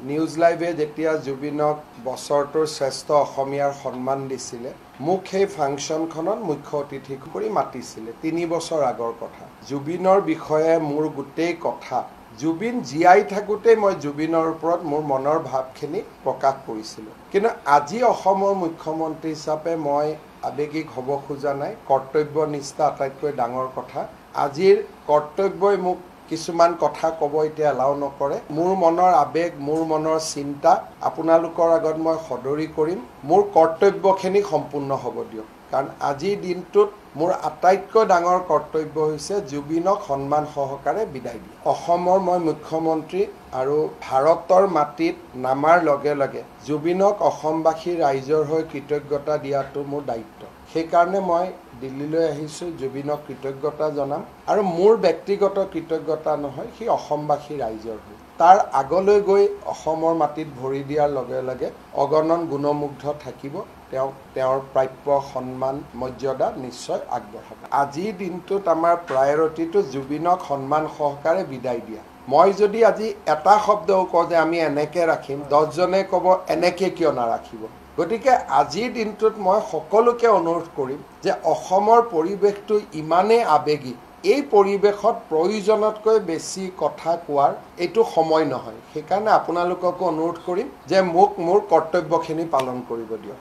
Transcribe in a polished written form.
news লাইভে যেতিয়া জুবিনক বছৰটোৰ শ্ৰেষ্ঠ অসমীয়াৰ সন্মান দিছিলে মোক সেই ফাংচনখনত মুখ্য অতিথি কৰি মাতিছিলে 3 বছৰ আগৰ কথা জুবিনৰ বিষয়ে মোৰ গোটেই কথা জুবিন জীয়াই থাকোঁতে মই জুবিনৰ ওপৰত মোৰ মনৰ ভাৱখিনি প্ৰকাশ কৰিছিলোঁ কিন্তু আজি অসমৰ মুখ্যমন্ত্ৰী হিচাপে মই আবেগিক হ'ব খোজা নাই কৰ্তব্যনিষ্ঠা আটাইতকৈ ডাঙৰ কথা আজিৰ কৰ্তব্যই মোক কিছুমান কথা ক'ব এতিয়া এলাও নকৰে মোৰ মনৰ আবেগ মোৰ মনৰ চিন্তা আপোনালোকৰ আগত মই সদৰি কৰিম মোৰ কৰ্তব্যখিনি সম্পূৰ্ণ হ'ব দিয়ক কাৰণ আজিৰ দিনটোত মোৰ আটাইতকৈ ডাঙৰ কৰ্তব্য হৈছে জুবিনক সন্মান সহকাৰে বিদায় দিয়া অসমৰ মই মুখ্যমন্ত্ৰী আৰু ভাৰতৰ মাটিত নামাৰ লগে লগে জুবিনক অসমবাসী ৰাইজৰ হৈ কৃতজ্ঞতা দিয়াটো মোৰ দায়িত্ব সেইকাৰণে মই দিল্লীলৈ আহিছোঁ জুবিনক কৃতজ্ঞতা জনাম আৰু মোৰ ব্যক্তিগত কৃতজ্ঞতা নহয় সি অসমবাসী ৰাইজৰ হৈ তাৰ আগলৈ গৈ অসমৰ মাটিত ভৰি দিয়াৰ লগে লগে অগণন গুণমুগ্ধ থাকিব তেওঁৰ প্ৰাপ্য সন্মান মৰ্যাদা নিশ্চয় আগবঢ়াব আজিৰ দিনটোত আমাৰ প্ৰায়ৰিটিটো জুবিনক সন্মান সহকাৰে বিদায় দিয়া মই যদি আজি এটা শব্দও কওঁ যে আমি এনেকৈ ৰাখিম 10 জনে ক'ব এনেকৈ কিয় নাৰাখিব গতিকে আজিৰ দিনটোত মই সকলোকে অনুৰোধ কৰিম যে অসমৰ পৰিৱেশটো ইমানেই আবেগিক এই পৰিৱেশত প্ৰয়োজনতকৈ বেছি কথা কোৱাৰ এইটো সময় নহয় সেইকাৰণে আপোনালোককো অনুৰোধ কৰিম যে মোক মোৰ কৰ্তব্যখিনি পালন কৰিব দিয়ক